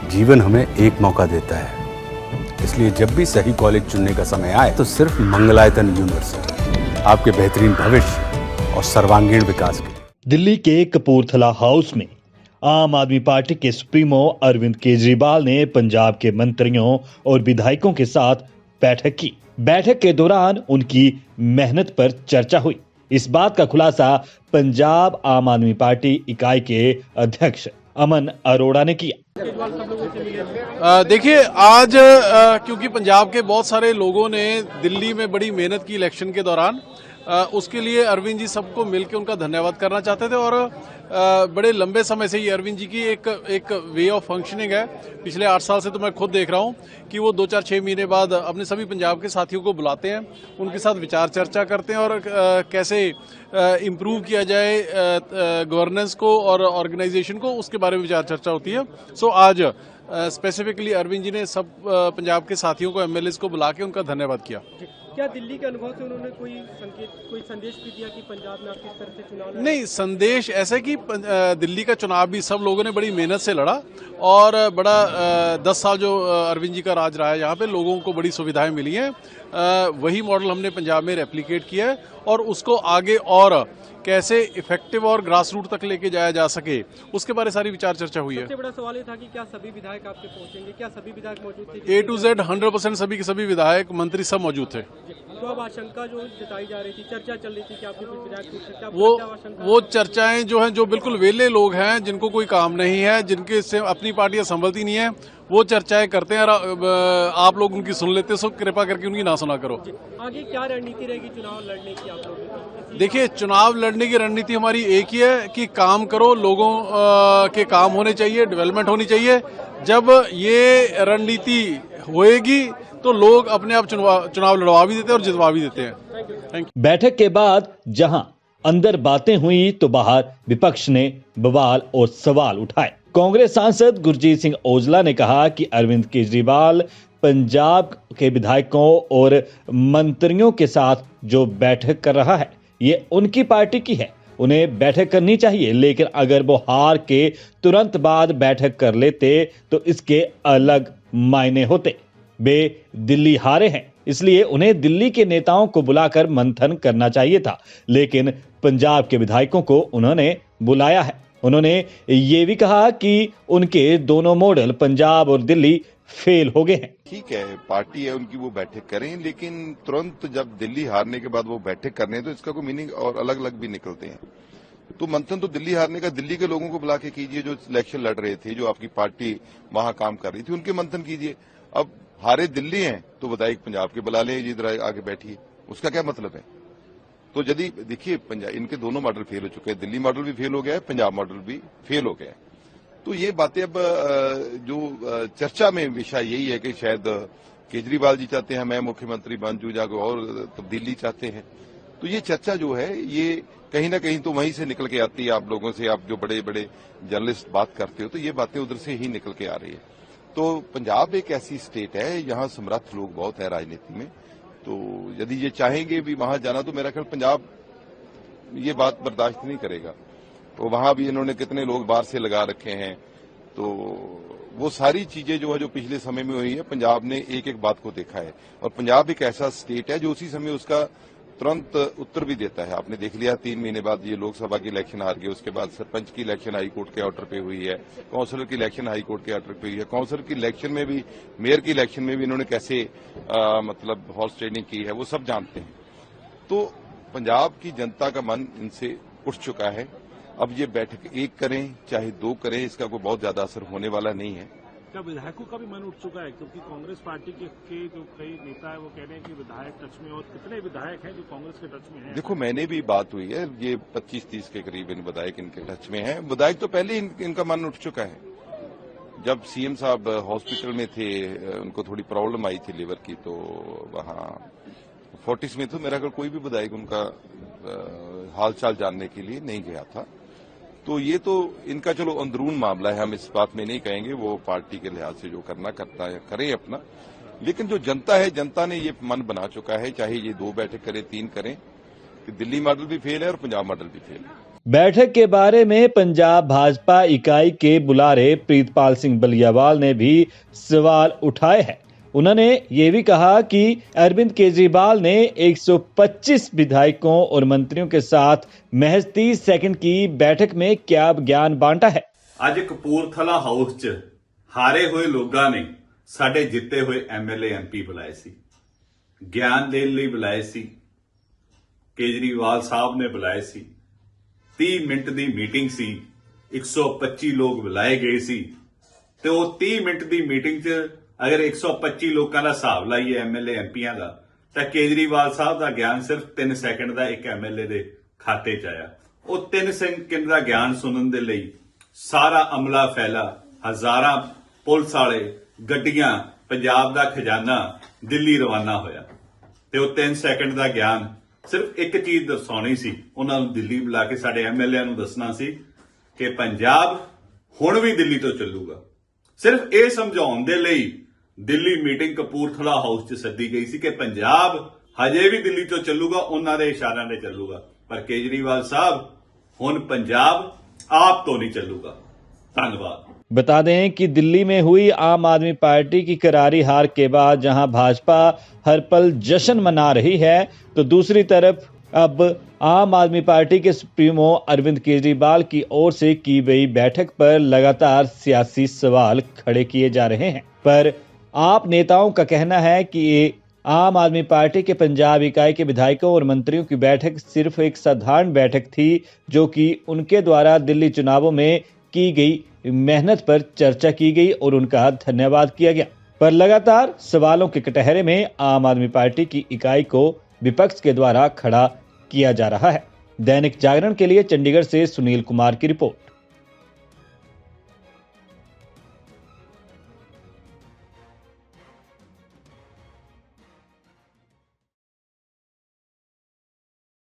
जीवन हमें एक मौका देता है, इसलिए जब भी सही कॉलेज चुनने का समय आए तो सिर्फ मंगलायतन यूनिवर्सिटी आपके बेहतरीन भविष्य और सर्वांगीण विकास के लिए। दिल्ली के कपूरथला हाउस में आम आदमी पार्टी के सुप्रीमो अरविंद केजरीवाल ने पंजाब के मंत्रियों और विधायकों के साथ बैठक की। बैठक के दौरान उनकी मेहनत पर चर्चा हुई। इस बात का खुलासा पंजाब आम आदमी पार्टी इकाई के अध्यक्ष अमन अरोड़ा ने किया। देखिए, आज क्योंकि पंजाब के बहुत सारे लोगों ने दिल्ली में बड़ी मेहनत की इलेक्शन के दौरान, उसके लिए अरविंद जी सबको मिलकर उनका धन्यवाद करना चाहते थे। और बड़े लंबे समय से ये अरविंद जी की एक वे ऑफ फंक्शनिंग है। पिछले 8 साल से तो मैं खुद देख रहा हूँ कि वो 2-4-6 महीने बाद अपने सभी पंजाब के साथियों को बुलाते हैं, उनके साथ विचार चर्चा करते हैं और कैसे इम्प्रूव किया जाए गवर्नेंस को और ऑर्गेनाइजेशन को, उसके बारे में विचार चर्चा होती है। सो आज स्पेसिफिकली अरविंद जी ने सब पंजाब के साथियों को, एमएलएस को बुला के उनका धन्यवाद किया। क्या दिल्ली के अनुभव से उन्होंने कोई संदेश भी दिया कि पंजाब में आप किस तरह से चुनाव? नहीं, संदेश ऐसा कि दिल्ली का चुनाव भी सब लोगों ने बड़ी मेहनत से लड़ा और बड़ा 10 साल जो अरविंद जी का राज रहा है, यहाँ पे लोगों को बड़ी सुविधाएं मिली हैं। वही मॉडल हमने पंजाब में रेप्लिकेट किया है और उसको आगे और कैसे इफेक्टिव और ग्रास रूट तक लेके जाया जा सके, उसके बारे सारी विचार चर्चा हुई है। सबसे बड़ा सवाल ये था कि क्या सभी विधायक आपके पहुंचेंगे? क्या सभी विधायक मौजूद थे? A to Z 100% सभी के सभी विधायक मंत्री सब मौजूद थे। तो अब आशंका जो जताई जा रही थी, चर्चा चल रही थी कि आपके कुछ विधायक पूछ सकते हैं, वो चर्चाएं जो हैं, जो बिल्कुल वेले लोग हैं, जिनको कोई काम नहीं है, जिनके से अपनी पार्टियां संभलती नहीं है, वो चर्चाएं करते हैं और आप लोग उनकी सुन लेते, सो कृपा करके उनकी ना सुना करो। आगे क्या रणनीति रहेगी चुनाव लड़ने की आप लोगों की? देखिए, चुनाव लड़ने की रणनीति हमारी एक ही है कि काम करो, लोगों के काम होने चाहिए, डेवलपमेंट होनी चाहिए। जब ये रणनीति होएगी तो लोग अपने आप चुनाव लड़वा भी देते हैं और जितवा भी देते हैं। Thank you. बैठक के बाद जहां अंदर बातें हुई तो बाहर विपक्ष ने बवाल और सवाल उठाए। कांग्रेस सांसद गुरजीत सिंह औजला ने कहा कि अरविंद केजरीवाल पंजाब के विधायकों और मंत्रियों के साथ जो बैठक कर रहा है, ये उनकी पार्टी की है, उन्हें बैठक करनी चाहिए। लेकिन अगर वो हार के तुरंत बाद बैठक कर लेते तो इसके अलग मायने होते। वे दिल्ली हारे हैं, इसलिए उन्हें दिल्ली के नेताओं को बुलाकर मंथन करना चाहिए था, लेकिन पंजाब के विधायकों को उन्होंने बुलाया है। उन्होंने ये भी कहा कि उनके दोनों मॉडल पंजाब और दिल्ली फेल हो गए हैं। ठीक है, पार्टी है उनकी, वो बैठक करें, लेकिन तुरंत जब दिल्ली हारने के बाद वो बैठक करने तो इसका कोई मीनिंग और अलग अलग भी निकलते हैं। तो मंथन तो दिल्ली हारने का दिल्ली के लोगों को बुला के कीजिए, जो इलेक्शन लड़ रहे थे, जो आपकी पार्टी वहां काम कर रही थी, उनके मंथन कीजिए। अब हारे दिल्ली हैं तो विधायक पंजाब के बुला लें, इधर आगे बैठिए, उसका क्या मतलब है? तो यदि देखिए, पंजाब इनके दोनों मॉडल फेल हो चुके हैं, दिल्ली मॉडल भी फेल हो गया है, पंजाब मॉडल भी फेल हो गया है। तो ये बातें अब जो चर्चा में विषय यही है कि शायद केजरीवाल जी चाहते हैं मैं मुख्यमंत्री बन जूँ, जाकर और तब्दीली चाहते हैं। तो ये चर्चा जो है, ये कहीं ना कहीं तो वहीं से निकल के आती है। आप लोगों से, आप जो बड़े बड़े जर्नलिस्ट बात करते हो, तो ये बातें उधर से ही निकल के आ रही है। तो पंजाब एक ऐसी स्टेट है, यहाँ समर्थ लोग बहुत है राजनीति में। तो यदि ये चाहेंगे भी वहां जाना, तो मेरा ख्याल पंजाब ये बात बर्दाश्त नहीं करेगा। तो वहां भी इन्होंने कितने लोग बाहर से लगा रखे हैं। तो वो सारी चीजें जो है, जो पिछले समय में हुई है, पंजाब ने एक एक बात को देखा है। और पंजाब एक ऐसा स्टेट है जो उसी समय उसका तुरंत उत्तर भी देता है। आपने देख लिया 3 महीने बाद ये लोकसभा की इलेक्शन हार गए, उसके बाद सरपंच की इलेक्शन हाई कोर्ट के ऑर्डर पे हुई है, काउंसिलर की इलेक्शन हाई कोर्ट के ऑर्डर पे हुई है, काउंसिलर की इलेक्शन में भी, मेयर की इलेक्शन में भी इन्होंने कैसे मतलब हॉर्स ट्रेडिंग की है, वो सब जानते हैं। तो पंजाब की जनता का मन इनसे उठ चुका है। अब ये बैठक एक करें चाहे 2 करें, इसका कोई बहुत ज्यादा असर होने वाला नहीं है। क्या विधायकों का भी मन उठ चुका है? क्योंकि कांग्रेस पार्टी के जो कई नेता है वो कह रहे हैं कि विधायक टच में, और कितने विधायक हैं जो कांग्रेस के टच में हैं? देखो, मैंने भी बात हुई है, ये 25-30 के करीब इन विधायक इनके टच में हैं। विधायक तो पहले इनका मन उठ चुका है। जब सीएम साहब हॉस्पिटल में थे, उनको थोड़ी प्रॉब्लम आई थी लिवर की, तो वहां फोर्टिस में तो मेरा ख्याल कोई भी विधायक उनका हालचाल जानने के लिए नहीं गया था। तो ये तो इनका चलो अंदरून मामला है, हम इस बात में नहीं कहेंगे, वो पार्टी के लिहाज से जो करना करता है करें अपना। लेकिन जो जनता है, जनता ने ये मन बना चुका है, चाहे ये 2 बैठक करें 3 करें, कि दिल्ली मॉडल भी फेल है और पंजाब मॉडल भी फेल है। बैठक के बारे में पंजाब भाजपा इकाई के बुलारे प्रीतपाल सिंह बलियावाल ने भी सवाल उठाए हैं। उन्होंने ये भी कहा कि अरविंद केजरीवाल ने 125 विधायकों और मंत्रियों के साथ महज 30 सेकंड की बैठक में क्या ज्ञान बांटा है। ਅੱਜ ਕਪੂਰਥਲਾ ਹਾਊਸ 'ਚ ਹਾਰੇ ਹੋਏ ਲੋਕਾਂ ਨੇ ਸਾਡੇ ਜਿੱਤੇ ਹੋਏ ਐਮਐਲਏ ਐਮਪੀ ਬੁਲਾਏ ਸੀ, ਗਿਆਨ ਦੇਣ ਲਈ ਬੁਲਾਏ ਸੀ। ਕੇਜਰੀਵਾਲ ਸਾਹਿਬ ਨੇ ਬੁਲਾਏ ਸੀ। 30 ਮਿੰਟ ਦੀ ਮੀਟਿੰਗ ਸੀ, 125 ਲੋਕ ਬੁਲਾਏ ਗਏ ਸੀ ਤੇ ਉਹ 30 ਮਿੰਟ ਦੀ ਮੀਟਿੰਗ 'ਚ ਅਗਰ 125 ਲੋਕਾਂ ਦਾ ਹਿਸਾਬ ਲਾਈਏ ਐਮਐਲਏ ਐਮਪੀਆਂ ਦਾ ਤਾਂ ਕੇਜਰੀਵਾਲ ਸਾਹਿਬ ਦਾ ਗਿਆਨ ਸਿਰਫ 3 ਸੈਕਿੰਡ ਦਾ ਇੱਕ ਐਮਐਲਏ ਦੇ ਖਾਤੇ 'ਚ ਆਇਆ। ਉਹ 3 ਸੈਕਿੰਡ ਦਾ ਗਿਆਨ ਸੁਣਨ ਦੇ ਲਈ ਸਾਰਾ ਅਮਲਾ ਫੈਲਾ, ਹਜ਼ਾਰਾਂ ਪੁਲਿਸ ਵਾਲੇ, ਗੱਡੀਆਂ, ਪੰਜਾਬ ਦਾ ਖਜ਼ਾਨਾ ਦਿੱਲੀ ਰਵਾਨਾ ਹੋਇਆ ਤੇ ਉਹ 3 ਸੈਕਿੰਡ ਦਾ ਗਿਆਨ ਸਿਰਫ ਇੱਕ ਚੀਜ਼ ਦਰਸਾਉਣੀ ਸੀ। ਉਹਨਾਂ ਨੂੰ ਦਿੱਲੀ ਬੁਲਾ ਕੇ ਸਾਡੇ ਐਮਐਲਏ ਨੂੰ ਦੱਸਣਾ ਸੀ ਕਿ ਪੰਜਾਬ ਹੁਣ ਵੀ ਦਿੱਲੀ ਤੋਂ ਚੱਲੂਗਾ। ਸਿਰਫ ਇਹ ਸਮਝਾਉਣ ਦੇ ਲਈ ਦਿੱਲੀ ਮੀਟਿੰਗ ਕਪੂਰਥਲਾ ਹਾਊਸ 'ਚ ਸੱਦੀ ਗਈ ਸੀ ਕਿ ਪੰਜਾਬ ਹਜੇ ਵੀ ਦਿੱਲੀ ਤੋਂ ਚੱਲੂਗਾ, ਉਹਨਾਂ ਦੇ ਇਸ਼ਾਰਿਆਂ ਤੇ ਚੱਲੂਗਾ। ਪਰ केजरीवाल साहब ਹੁਣ ਪੰਜਾਬ आप तो नहीं चलूगा। धन्यवाद। बता दें कि दिल्ली में हुई आम आदमी पार्टी की करारी हार के बाद जहां भाजपा हर पल जश्न मना रही है, तो दूसरी तरफ अब आम आदमी पार्टी के सुप्रीमो अरविंद केजरीवाल की ओर से की गई बैठक पर लगातार सियासी सवाल खड़े किए जा रहे हैं। पर आप नेताओं का कहना है कि ये आम आदमी पार्टी के पंजाब इकाई के विधायकों और मंत्रियों की बैठक सिर्फ एक साधारण बैठक थी, जो कि उनके द्वारा दिल्ली चुनावों में की गई मेहनत पर चर्चा की गई और उनका धन्यवाद किया गया। पर लगातार सवालों के कटहरे में आम आदमी पार्टी की इकाई को विपक्ष के द्वारा खड़ा किया जा रहा है। दैनिक जागरण के लिए चंडीगढ़ से सुनील कुमार की रिपोर्ट।